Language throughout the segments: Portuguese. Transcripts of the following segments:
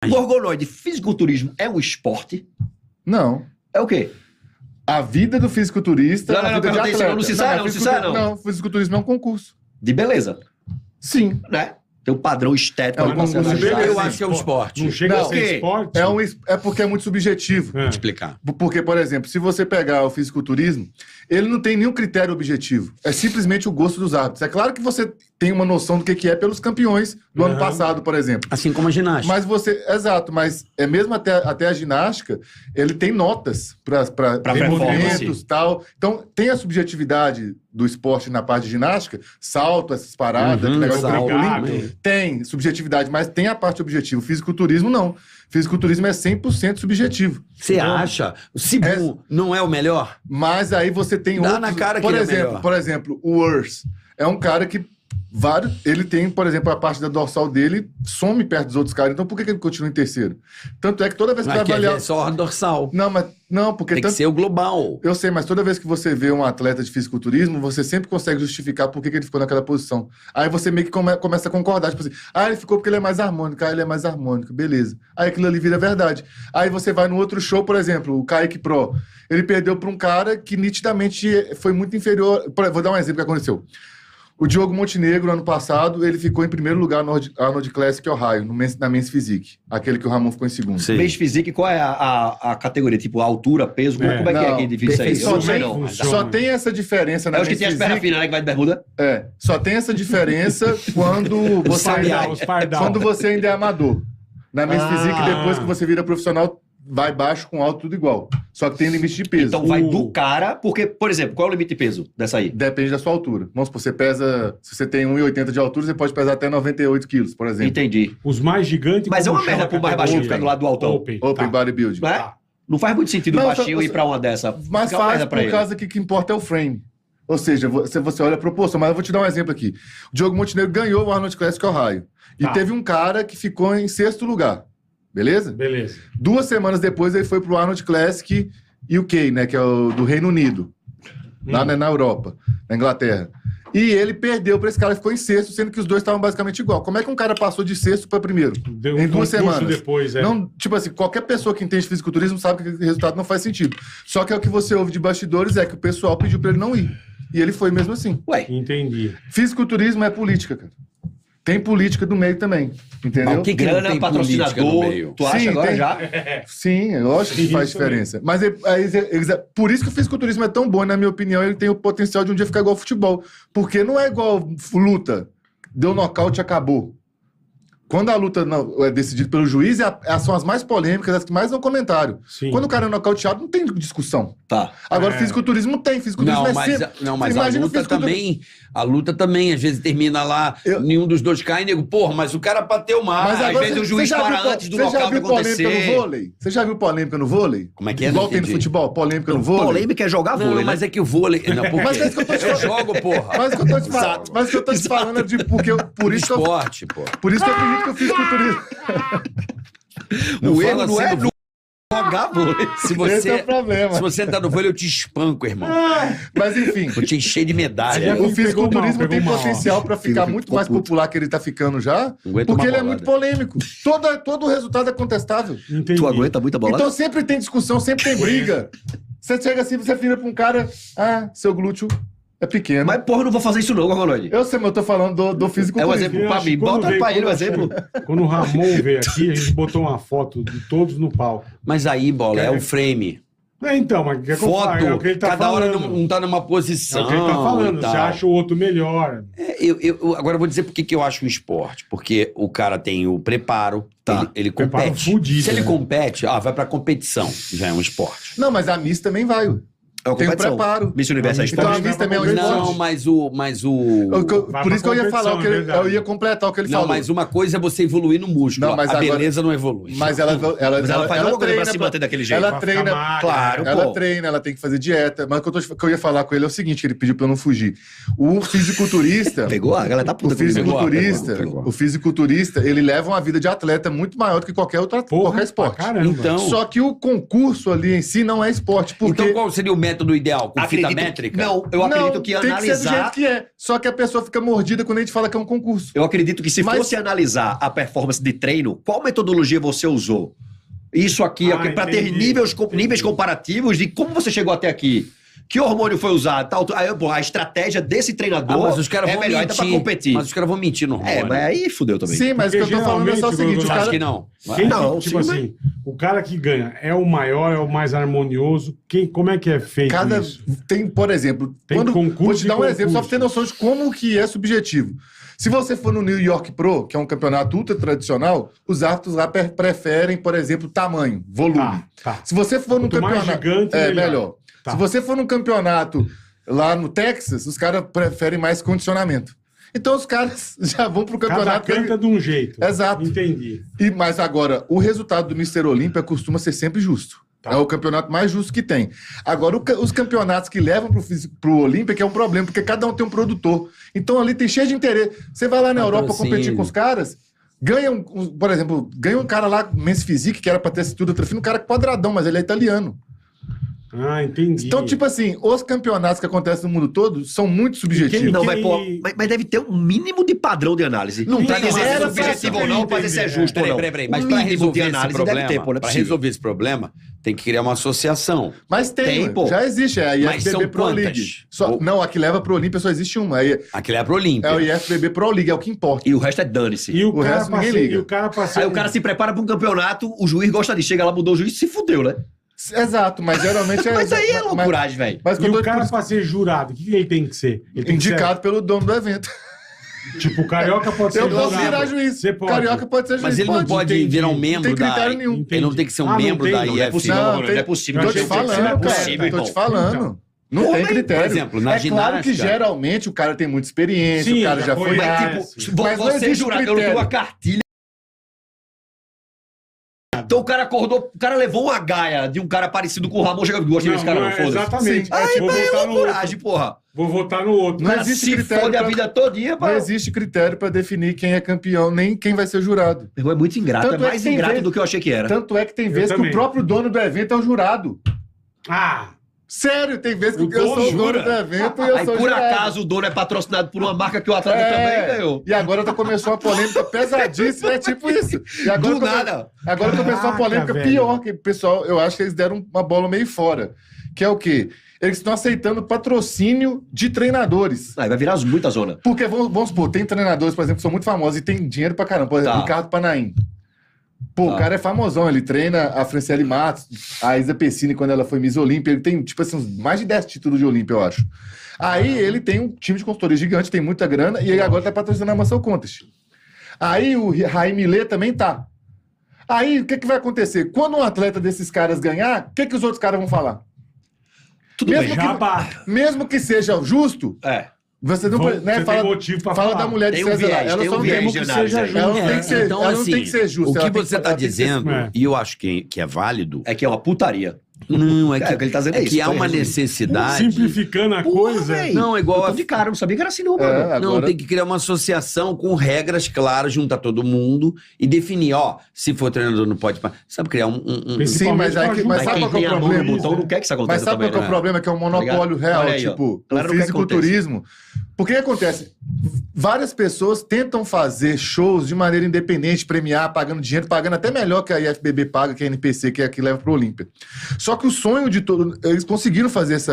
Gorgonoide, fisiculturismo é um esporte? Não. É o quê? A vida do fisiculturista... Não, a vida de atleta. não se sai, não. Não, fisiculturismo é um concurso. De beleza. Sim. Né? Tem um padrão estético. É um concurso de beleza. Eu acho que é um esporte. Não chega Não, a ser esporte? É porque é muito subjetivo. É. Explicar. Porque, por exemplo, se você pegar o fisiculturismo, ele não tem nenhum critério objetivo. É simplesmente o gosto dos árbitros. É claro que você tem uma noção do que é pelos campeões do ano passado, por exemplo. Assim como a ginástica. Mas você... Exato, mas é mesmo até a ginástica, ele tem notas para movimentos e tal. Então, tem a subjetividade do esporte na parte de ginástica, salto, essas paradas, negócio salto. trampolim. Tem subjetividade, mas tem a parte objetiva. O fisiculturismo, não. Fisiculturismo é 100% subjetivo. Você acha? O Sibu não é o melhor? Mas aí você tem Dá outros... na cara que ele é melhor. Por exemplo, o Urs é um cara que ele tem, por exemplo, a parte da dorsal dele some perto dos outros caras. Então por que ele continua em terceiro? Tanto é que toda vez que vai avaliar... É só a dorsal. Não, porque... Tem que ser o global. Eu sei, mas toda vez que você vê um atleta de fisiculturismo, você sempre consegue justificar por que ele ficou naquela posição. Aí você meio que começa a concordar. Tipo assim, ele ficou porque ele é mais harmônico. Ele é mais harmônico. Beleza. Aí aquilo ali vira verdade. Aí você vai no outro show, por exemplo, o Kaique Pro. Ele perdeu para um cara que nitidamente foi muito inferior... Vou dar um exemplo que aconteceu. O Diogo Montenegro, ano passado, ele ficou em primeiro lugar no Arnold Classic Ohio, na Men's Physique. Aquele que o Ramon ficou em segundo. Sim. Men's Physique, qual é a categoria? Tipo, a altura, peso? Como é que é que divide isso aí? Só tem essa diferença na Men's Physique. É os que tem as pernas finas, né, que vai de bermuda? Só tem essa diferença quando você ainda é amador. Na Men's Physique, depois que você vira profissional, vai baixo com alto, tudo igual. Só que tem limite de peso. Então vai do cara, porque, por exemplo, qual é o limite de peso dessa aí? Depende da sua altura. Vamos supor, você pesa... Se você tem 1,80 de altura, você pode pesar até 98 quilos, por exemplo. Entendi. Os mais gigantes... Mas é uma merda pro mais baixinho ficar do lado do altão. Open bodybuilding. Não é? Não faz muito sentido o baixinho ir pra uma dessa. Mas faz por causa que o que importa é o frame. Ou seja, você olha a proporção. Mas eu vou te dar um exemplo aqui. O Diogo Montenegro ganhou o Arnold Classic Ohio. E teve um cara que ficou em 6º lugar. Beleza? Beleza. 2 semanas depois ele foi pro Arnold Classic UK, né? Que é o do Reino Unido. Lá na Europa, na Inglaterra. E ele perdeu para esse cara que ficou em 6º, sendo que os dois estavam basicamente igual. Como é que um cara passou de 6º para primeiro? Em 2 semanas. Depois, Não, tipo assim, qualquer pessoa que entende fisiculturismo sabe que o resultado não faz sentido. Só que é o que você ouve de bastidores é que o pessoal pediu para ele não ir. E ele foi mesmo assim. Ué. Entendi. Fisiculturismo é política, cara. Tem política do meio também, entendeu? Mas o que Grana, tem patrocinador, política no meio? tu acha agora tem. já? Sim, é lógico que faz diferença. Mas por isso que o fisiculturismo é tão bom, na minha opinião, ele tem o potencial de um dia ficar igual ao futebol. Porque não é igual luta, deu nocaute e acabou. Quando a luta é decidida pelo juiz, são as mais polêmicas, as que mais dão comentário. Sim. Quando o cara é nocauteado, não tem discussão. Tá. Agora, fisiculturismo não tem. Fisiculturismo Mas a luta também, às vezes termina lá, nenhum dos dois cai, nego, porra, mas o cara bateu mais. Mas às vezes o juiz para antes do nocaute acontecer. Você já viu polêmica no vôlei? Como é que é? Igual tem no futebol, polêmica no vôlei? Polêmica é jogar vôlei, mas é que o vôlei... Não, por Mas quê? é isso que eu tô te falando. Eu jogo, porra. Mas o que eu tô te falando é de... Por isso esporte, pô. Por isso que eu acredito que o fisiculturismo... O erro não é jogar vôlei. Esse é o problema. Se você entrar no vôlei, eu te espanco, irmão. Mas enfim... Vou te encher de medalha. O fisiculturismo tem potencial para ficar muito mais popular que ele tá ficando já, porque ele é muito polêmico. Todo o resultado é contestável. Entendi. Tu aguenta muita bolada? Então sempre tem discussão, sempre tem briga. Você chega assim, você vira pra um cara, seu glúteo é pequeno. Mas, porra, eu não vou fazer isso não, Gorgonoide. Eu sei, mas eu tô falando do fisiculturismo. É um exemplo pra mim. Bota pra ele um exemplo. Quando o Ramon veio aqui, a gente botou uma foto de todos no palco. Mas aí, bola, é o frame. Então, mas que foto, é o que ele tá cada falando. hora não tá numa posição. É o que ele tá falando. Você acha o outro melhor. Agora eu vou dizer por que eu acho um esporte. Porque o cara tem o preparo, ele Preparo compete. fudido, Se ele né? compete, vai pra competição. Já é um esporte. Não, mas a Miss também vai. Tem um preparo. Miss Universo é Então a esporte? Miss também é um esporte. Não, mas o... Por isso que eu ia falar, eu ia completar o que ele falou. Não, mas uma coisa é você evoluir no músculo. Não, mas a agora- beleza não evolui. Mas ela Mas ela faz alguma coisa treina pra se manter daquele jeito. Ela Pra treina, ficar magra, claro, ela pô. treina, ela tem que fazer dieta. Mas o que eu ia falar com ele é o seguinte, que ele pediu pra eu não fugir. O fisiculturista... Pegou? A galera tá puta comigo. O fisiculturista, ele leva uma vida de atleta muito maior do que qualquer Porra, esporte. pra caramba. Então, Só que o concurso ali em si não é esporte. Porque então qual seria o método ideal? Com fita Acredito- métrica? Não, eu acredito que tem que ser do jeito analisar... que é. Só que a pessoa fica mordida quando a gente fala que é um concurso. Eu acredito que se Mas- fosse analisar a performance de treino, qual metodologia você usou? Isso aqui, para ter entendi. níveis comparativos de como você chegou até aqui. Que hormônio foi usado? Tal, aí, pô, a estratégia desse treinador mas os caras é vão melhor ainda mentir. pra competir. Mas os caras vão mentir no hormônio. Mas aí fudeu também. Sim, mas o que eu tô falando é só o seguinte: os Porque Acho caras. que não. Quem Não, tipo sim, assim, o cara que ganha é o maior, é o mais harmonioso. Como é que é feito isso? Tem, por exemplo, Tem concurso vou te dar um e exemplo só pra concurso. ter noção de como que é subjetivo. Se você for no New York Pro, que é um campeonato ultra tradicional, os árbitros lá preferem, por exemplo, tamanho, volume. Tá. Se você for num Quanto mais campeonato. gigante, melhor. Tá. Se você for num campeonato lá no Texas, os caras preferem mais condicionamento. Então os caras já vão pro Cada campeonato. canta de um jeito. Exato. Entendi. Mas agora, o resultado do Mr. Olímpia costuma ser sempre justo. Tá. É o campeonato mais justo que tem. Agora, os campeonatos que levam pro Olímpia, que é um problema, porque cada um tem um produtor. Então ali tem cheio de interesse. Você vai lá na Europa competir com os caras, por exemplo, ganha um cara lá, Men's Physique, que era pra ter cintura trofina, um cara quadradão, mas ele é italiano. Ah, entendi. Então, tipo assim, os campeonatos que acontecem no mundo todo são muito subjetivos. Não, Quem- mas deve ter um mínimo de padrão de análise. Não pra tem dizer se era é subjetivo ou não, pra dizer se é justo ou não. Peraí. Mas Um pra mínimo resolver de esse análise problema, deve ter, pô, não é pra possível. resolver esse problema, tem que criar uma associação. Mas tem, Tem, pô. já existe, é a Mas IFBB são Pro quantas? League. Não, a que leva pro Olímpia só existe uma. Aquele é pro Olímpia. É o IFBB Pro League, é o que importa. E o resto é dane-se. E o O cara resto ninguém passei, liga. e o cara passei. Aí o cara se prepara pra um campeonato, o juiz gosta de chega lá, mudou o juiz e se fudeu, né? Exato, mas geralmente é. Mas aí é loucuragem, velho. Mas E quando o cara pra ser jurado, o que ele tem que ser? Ele tem que indicado pelo dono do evento. ser, tipo, o Carioca pode ser Eu posso jurado. virar juiz. Você pode. Carioca pode ser juiz. Mas ele não pode entendi. virar um Não membro tem critério da... nenhum. Ele não tem que ser um Ah, não membro tem, da não Não é IF. possível, Não, não tem- é possível. Tô Eu te achei que falando, era cara. possível, Tô te então. falando. Não Pô, tem mas, critério. por exemplo, na é claro que ginástica- geralmente o cara tem muita experiência, Sim, o cara já já foi foi. lá. Mas, sim. tipo, Mas não você existe jurado, eu critério. tenho uma cartilha. Então o cara acordou, o cara levou uma gaia de um cara parecido com o Ramon, chega, gosta desse cara, não, foda-se. Exatamente. Sim. Aí, Vou mas é votar no loucuragem, outro. porra. Vou votar no outro. O Não cara existe se critério fode a pra- vida todinha, Não pá. existe critério para definir quem é campeão, nem quem vai ser jurado. Meu irmão, é muito ingrato, Tanto é é mais que tem ingrato vez- do que eu achei que era. Tanto é que tem vezes que também. o próprio dono do evento é o jurado. Ah, Sério, tem vezes que O eu sou o dono dono jura? do evento e eu Aí, sou por jurado. acaso, o dono é patrocinado por uma marca que o atleta também ganhou. E agora começou uma polêmica pesadíssima, é tipo isso. E agora Do nada. Agora começou uma Caraca, polêmica velho. pior, que o pessoal, eu acho que eles deram uma bola meio fora. Que é o quê? Eles estão aceitando patrocínio de treinadores. Aí vai virar muita zona. Porque, vamos supor, tem treinadores, por exemplo, que são muito famosos e tem dinheiro pra caramba. Por exemplo, Tá. Ricardo Panaim. Pô, Tá. o cara é famosão, ele treina a Franciele Matos, a Isa Pessini quando ela foi Miss Olímpia, ele tem, tipo assim, mais de 10 títulos de Olímpia, eu acho. Aí ele tem um time de consultoria gigante, tem muita grana, e ele agora tá patrocinando a Muscle Contest. Aí o Raí Millet também tá. Aí, o que vai acontecer? Quando um atleta desses caras ganhar, o que os outros caras vão falar? Tudo Mesmo bem. que- jabá. Mesmo que seja justo, É. você não pode, né, Você tem motivo pra fala falar. da mulher de Tem um César lá. viés, Ela tem só um não viés tem de que análise seja aí. justa. Ela não tem que ser, Então, ela não assim, tem que ser justa. o que ela tem você está ela tem que ser- dizendo, É. e eu acho que é válido, É que é uma putaria. não, é É, o que ele tá dizendo é que isso, há pra uma resumir. necessidade. Simplificando a Porra, coisa. véi. Não, é igual Eu a tô de cara, eu não sabia que era assim, não, mano. É, Não, agora- tem que criar uma associação com regras claras, juntar todo mundo e definir, ó, se for treinador não pode... Sabe, criar um- Sim, mas aí que- mas Mas sabe quem qual que é tem o a mão no problema? botão não quer que isso aconteça Mas sabe também, qual que é o né? problema? Que é um monopólio Tá ligado? real, Olha aí, ó. tipo, Galera, o não quer fisiculturismo. Porque que acontece? Várias pessoas tentam fazer shows de maneira independente, premiar, pagando dinheiro, pagando até melhor que a IFBB paga, que a NPC, que é a que leva pro Olímpia. Só que o sonho de todo... Eles conseguiram fazer esse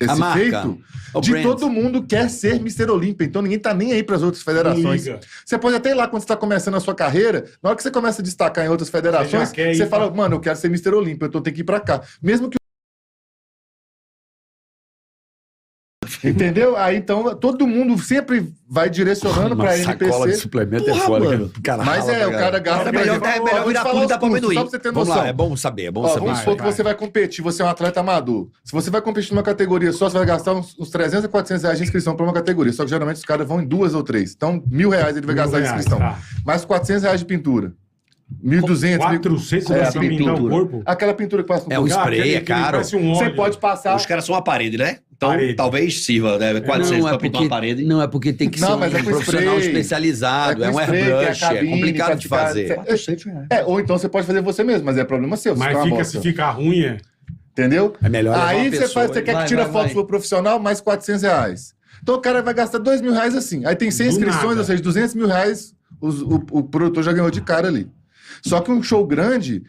A marca, feito o de brand. todo mundo quer ser Mr. Olímpia. Então ninguém tá nem aí para as outras federações. Liga. Você pode até ir lá quando você está começando a sua carreira, na hora que você começa a destacar em outras federações, Você já quer ir você pra- fala, mano, eu quero ser Mr. Olímpia, então eu tenho que ir para cá. Mesmo que. Entendeu? Aí então todo mundo sempre vai direcionando para a NPC. suplemento Porra, mano. Mas o cara gasta. É melhor- por exemplo, é melhor ó, vou te virar falar tudo e os dar pra custos, amendoim. Só pra você ter Vamos noção. lá, é bom saber, é bom Ó, saber. vamos supor que você vai competir, você é um atleta amador. Se você vai competir numa categoria só, você vai gastar uns 300 a 400 reais de inscrição para uma categoria. Só que geralmente os caras vão em 2 ou 3. Então, R$1.000 ele vai gastar de inscrição. Tá. Mais 400 reais de pintura. 1.200. 400 É, pra a pintar o pintura. corpo? Aquela pintura que passa no É o corpo. spray, aquele é caro. parece um Você óleo. pode passar. Os caras são uma parede, né? Então Parede. talvez sirva, né? 400 Não, pra pintar uma parede. não, é porque tem que Não, ser um mas é com profissional spray. especializado, é com um spray, tem a airbrush, é cabine complicado pra de ficar- fazer. ou então você pode fazer você mesmo, mas é problema seu. Mas fica uma fica, bosta. se ficar ruim, é. Entendeu? É melhor levar Aí uma você pessoa, quer que tira foto pro profissional, mais R$400. Então o cara vai gastar R$2.000 assim. Aí tem 100 Do inscrições, nada. ou seja, R$200.000 o produtor já ganhou de cara ali. Só que um show grande,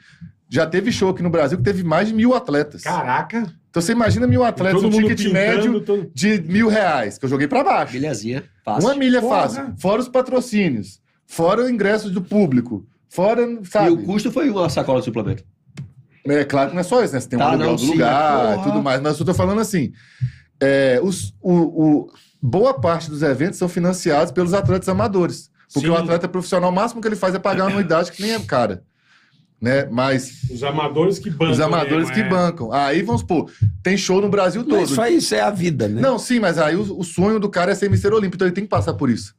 já teve show aqui no Brasil que teve mais de 1.000 atletas. Caraca. Então você imagina 1.000 atletas, Todo um mundo ticket pintando, médio todo- de R$1.000, que eu joguei pra baixo. Milhazinha, fácil. 1 milha Porra. fácil. Fora os patrocínios. Fora o ingresso do público. Fora, sabe? E o custo foi uma sacola de suplemento. É claro que não é só isso, né? Você tem um Tá, aluguel não, do sim, lugar mas e porra. tudo mais. Mas eu tô falando assim, boa parte dos eventos são financiados pelos atletas amadores. Porque Sim. o atleta profissional, o máximo que ele faz é pagar uma anuidade que nem é cara. Né? Mas Os amadores que bancam. os amadores mesmo, que bancam. Aí, vamos supor, tem show no Brasil todo. Mas só isso é a vida, né? Não, sim, mas aí o sonho do cara é ser Mr. Olímpio, então ele tem que passar por isso.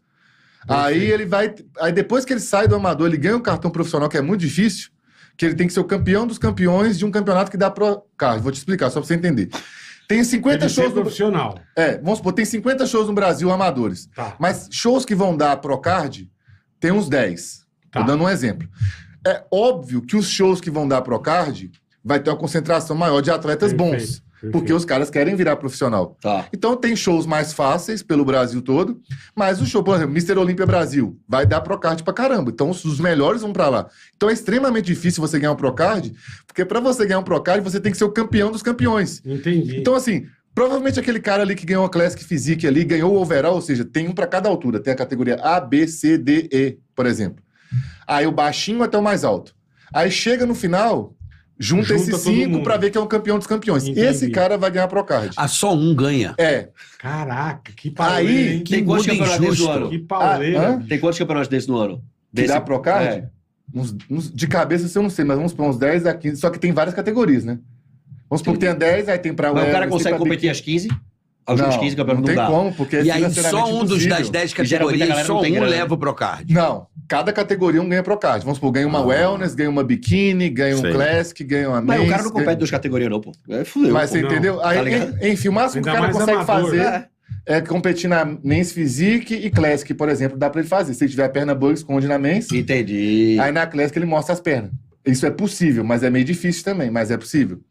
Aí ele vai. Aí depois que ele sai do amador, ele ganha um cartão profissional, que é muito difícil, que ele tem que ser o campeão dos campeões de um campeonato que dá pro card. Vou te explicar, só pra você entender. Tem 50 É de ser shows no... profissional. vamos supor, tem 50 shows no Brasil amadores. Tá. Mas shows que vão dar pro card, tem uns 10. Tá. Tô dando um exemplo. É óbvio que os shows que vão dar pro card vai ter uma concentração maior de atletas bons. Perfeito. Porque os caras querem virar profissional. Tá. Então tem shows mais fáceis pelo Brasil todo, mas o show, por exemplo, Mr. Olímpia Brasil, vai dar Procard pra caramba. Então os melhores vão pra lá. Então é extremamente difícil você ganhar um Procard, porque pra você ganhar um Procard, você tem que ser o campeão dos campeões. Entendi. Então assim, provavelmente aquele cara ali que ganhou a Classic Physique ali, ganhou o overall, ou seja, tem um pra cada altura. Tem a categoria A, B, C, D, E, por exemplo. Aí o baixinho até o mais alto. Aí chega no final... Junta esses todo 5 mundo. pra ver que é um campeão dos campeões. Entendi. Esse cara vai ganhar Procard. Ah, só um ganha. Caraca, que Aí, pauleira, hein? Que Tem quantos mundo campeonatos desses no injusto. ano? Que pauleira. hã? Tem quantos campeonatos desses no ano? Que dá Procard? É. De cabeça eu não sei, mas vamos supor uns 10 a 15. Só que tem várias categorias, né? Vamos supor que tenha 10, aí tem pra Mas o cara wellness, consegue tem pra competir às 15? Aos Não, 15 não campeonatos tem não dá. como, porque E é aí financeiramente só um dos impossível. das 10 E geralmente a categorias, galera só não tem um grana. leva o Procard. Não, cada categoria um ganha Procard. Vamos supor, ganha uma wellness, ganha uma biquíni, ganha um Sei. classic, ganha uma Mas men's, o cara não compete ganha... duas categorias não, pô. É fudeu, Mas pô. você Não, entendeu? Aí, tá ligado? enfim, o máximo que o Ainda cara mais consegue amador, fazer né? é competir na men's physique e classic, por exemplo, dá pra ele fazer. Se ele tiver a perna boa, ele esconde na men's. Entendi. Aí na classic ele mostra as pernas. Isso é possível, mas é meio difícil também, mas é possível.